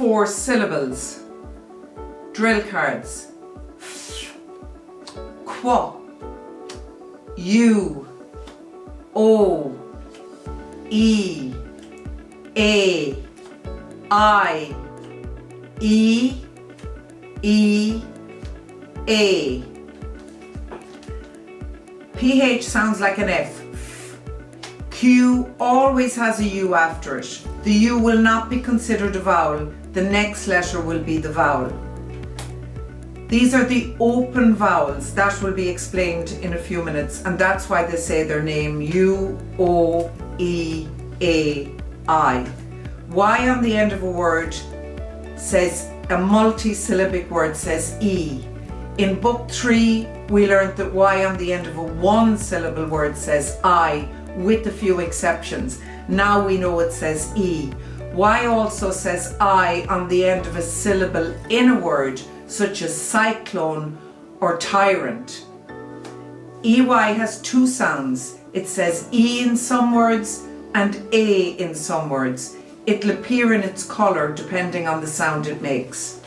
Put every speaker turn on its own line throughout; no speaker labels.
4 syllables. Drill cards. Qua, U, O, E, A, I, E, E, A. PH sounds like an F. Q always has a U after it. The U will not be considered a vowel. The next letter will be the vowel. These are the open vowels. That will be explained in a few minutes, and that's why they say their name U, O, E, A, I. Y on the end of a word says, a multi-syllabic word says E. In book 3, we learned that Y on the end of a one-syllable word says I, with a few exceptions. Now we know it says E. Y also says I on the end of a syllable in a word, such as cyclone or tyrant. EY has 2 sounds. It says E in some words and A in some words. It'll appear in its colour depending on the sound it makes.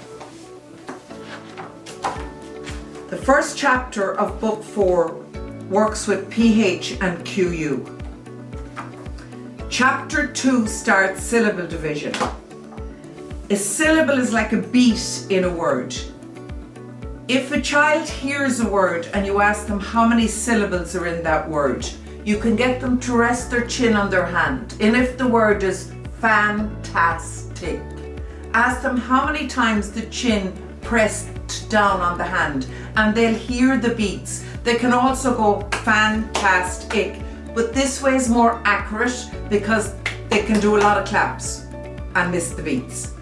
The first chapter of book 4 works with PH and QU. Chapter 2 starts syllable division. A syllable is like a beat in a word. If a child hears a word and you ask them how many syllables are in that word, you can get them to rest their chin on their hand. And if the word is fantastic, ask them how many times the chin pressed down on the hand, and they'll hear the beats. They can also go fantastic, but this way is more accurate because they can do a lot of claps and miss the beats.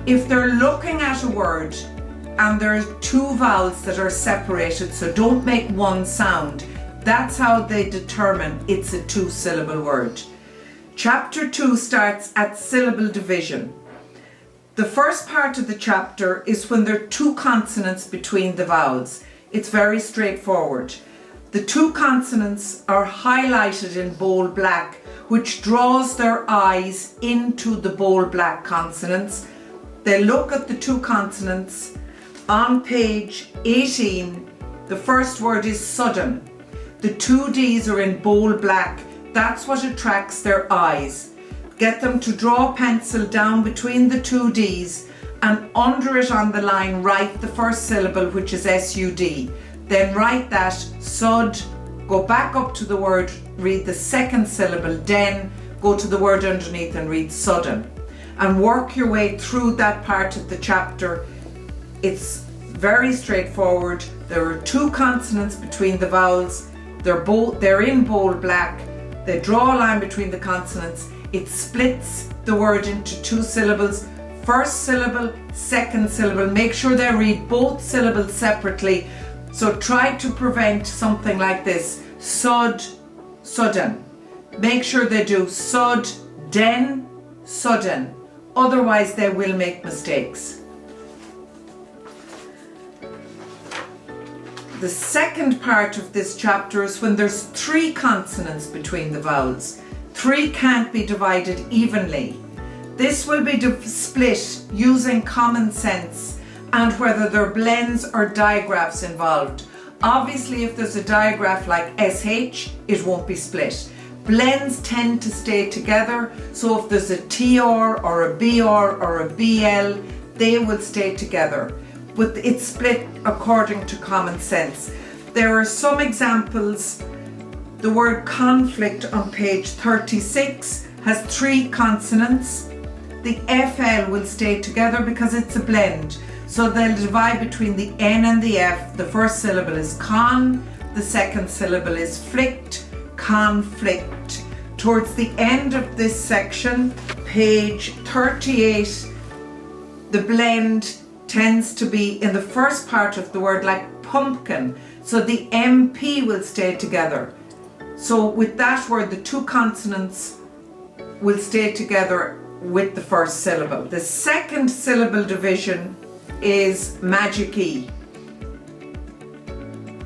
If they're looking at a word and there are 2 vowels that are separated, so don't make one sound, that's how they determine it's a 2-syllable word. Chapter 2 starts at syllable division. The first part of the chapter is when there are 2 consonants between the vowels. It's very straightforward. The 2 consonants are highlighted in bold black, which draws their eyes into the bold black consonants. They look at the 2 consonants. On page 18, the first word is sudden. The 2 D's are in bold black. That's what attracts their eyes. Get them to draw a pencil down between the 2 D's, and under it on the line write the first syllable, which is SUD. Then write that, sud, go back up to the word, read the second syllable, then go to the word underneath and read sudden. And work your way through that part of the chapter. It's very straightforward. There are 2 consonants between the vowels. They're in bold black. They draw a line between the consonants. It splits the word into 2 syllables. First syllable, second syllable. Make sure they read both syllables separately. So try to prevent something like this. Sud, sudden. Make sure they do sud, den, sudden. Otherwise they will make mistakes. The second part of this chapter is when there's 3 consonants between the vowels. 3 can't be divided evenly. This will be split using common sense and whether there are blends or digraphs involved. Obviously, if there's a digraph like SH, it won't be split. Blends tend to stay together, so if there's a TR or a BR or a BL, they will stay together. But it's split according to common sense. There are some examples. The word conflict on page 36 has 3 consonants. The FL will stay together because it's a blend. So they'll divide between the N and the F. The first syllable is con, the second syllable is flict, conflict. Towards the end of this section, page 38, the blend tends to be in the first part of the word like pumpkin. So the MP will stay together. So with that word, the 2 consonants will stay together with the first syllable. The second syllable division is magic E.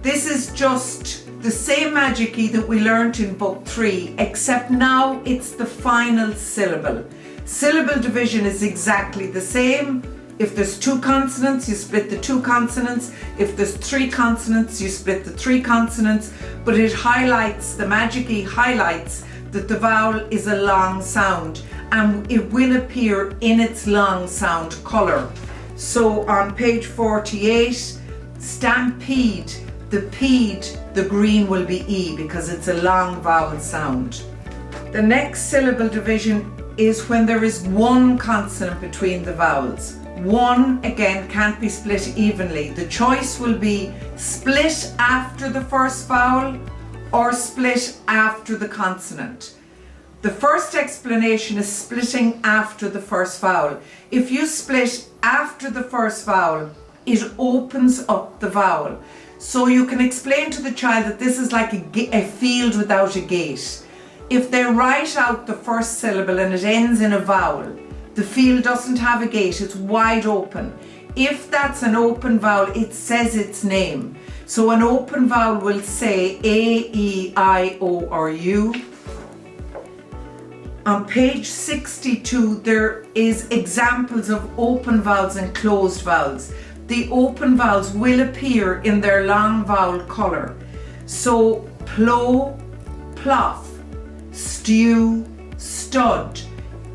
This is just the same magic E that we learnt in book 3, except now it's the final syllable. Syllable division is exactly the same. If there's 2 consonants, you split the 2 consonants. If there's 3 consonants, you split the 3 consonants. But it highlights, the Magic E highlights that the vowel is a long sound and it will appear in its long sound colour. So on page 48, stampede, the peed, the green will be E because it's a long vowel sound. The next syllable division is when there is 1 consonant between the vowels. 1 again can't be split evenly. The choice will be split after the first vowel or split after the consonant. The first explanation is splitting after the first vowel. If you split after the first vowel, it opens up the vowel. So you can explain to the child that this is like a field without a gate. If they write out the first syllable and it ends in a vowel, the field doesn't have a gate, it's wide open. If that's an open vowel, it says its name. So an open vowel will say A, E, I, O, or U. On page 62, there is examples of open vowels and closed vowels. The open vowels will appear in their long vowel colour. So plow, plough, stew, stud.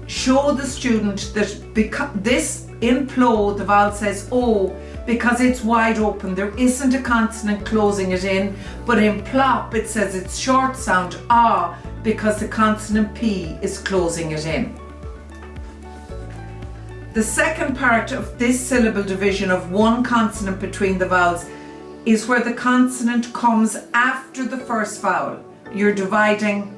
Show the student that because this in plow the vowel says O because it's wide open. There isn't a consonant closing it in, but in plop it says it's short sound ah because the consonant P is closing it in. The second part of this syllable division of 1 consonant between the vowels is where the consonant comes after the first vowel. You're dividing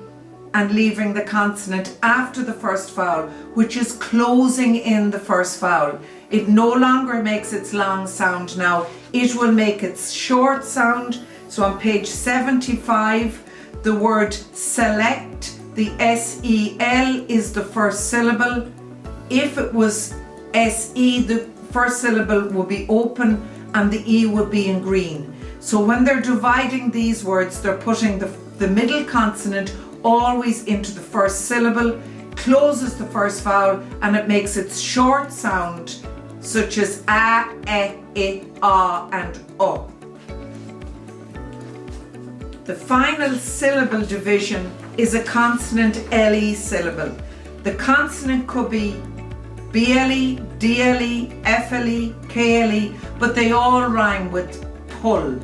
and leaving the consonant after the first vowel, which is closing in the first vowel. It no longer makes its long sound now, it will make its short sound. So on page 75, the word select, the S-E-L is the first syllable. If it was S-E, the first syllable would be open and the E would be in green. So when they're dividing these words, they're putting the middle consonant always into the first syllable, closes the first vowel, and it makes its short sound, such as a, e, ah, and o. The final syllable division is a consonant-LE syllable. The consonant could be BLE, DLE, FLE, KLE, but they all rhyme with pull.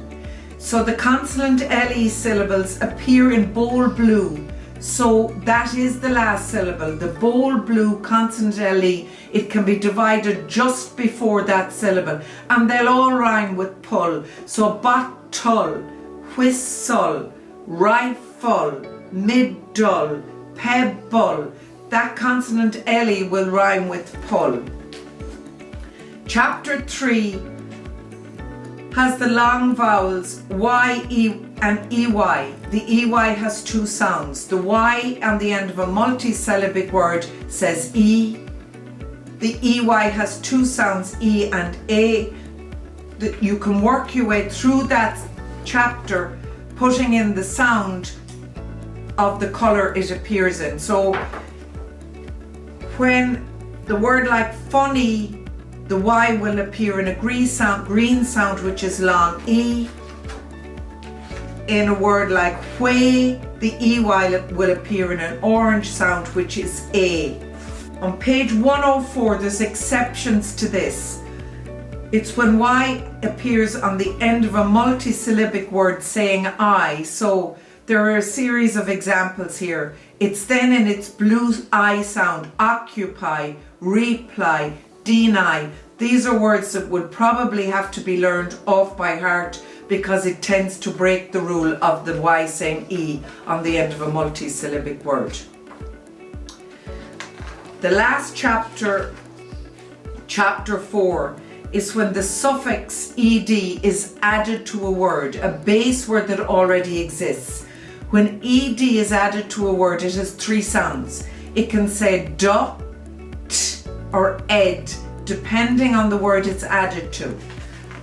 So the consonant-LE syllables appear in bold blue. So that is the last syllable, the bold blue consonant-LE. It can be divided just before that syllable and they'll all rhyme with pull. So bottle, whistle, rifle, middle, pebble. That consonant-LE will rhyme with pull. Chapter 3 has the long vowels Y, E and EY. The EY has 2 sounds. The Y on the end of a multisyllabic word says E. The EY has 2 sounds, E and A. You can work your way through that chapter putting in the sound of the colour it appears in. So when the word like funny, the Y will appear in a green sound which is long E. In a word like way, the EY will appear in an orange sound which is A. On page 104 there's exceptions to this. It's when Y appears on the end of a multisyllabic word saying I. So there are a series of examples here. It's then in its blue I sound, occupy, reply, deny. These are words that would probably have to be learned off by heart because it tends to break the rule of the Y saying E on the end of a multisyllabic word. The last chapter, chapter 4, is when the suffix ED is added to a word, a base word that already exists. When ED is added to a word, it has 3 sounds. It can say duh, t, or ed, depending on the word it's added to.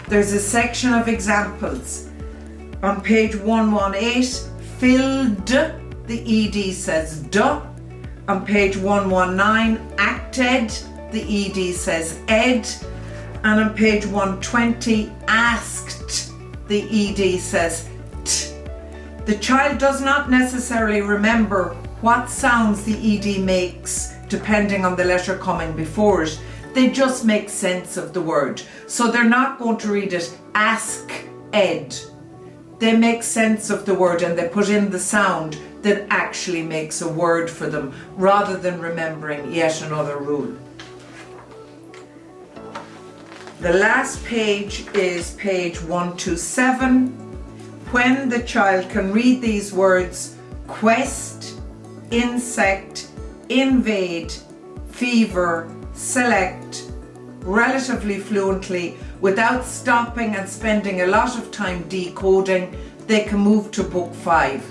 There's a section of examples. On page 118, filled, the ED says duh. On page 119, acted, the ED says ed. And on page 120, asked, the ED says t. The child does not necessarily remember what sounds the ED makes depending on the letter coming before it. They just make sense of the word. So they're not going to read it ask ed. They make sense of the word and they put in the sound that actually makes a word for them rather than remembering yet another rule. The last page is page 127. When the child can read these words quest, insect, invade, fever, select relatively fluently without stopping and spending a lot of time decoding, they can move to book 5.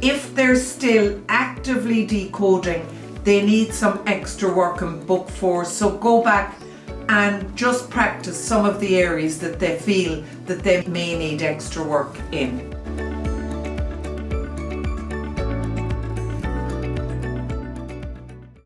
If they're still actively decoding, they need some extra work in book 4, so go back and just practice some of the areas that they feel that they may need extra work in.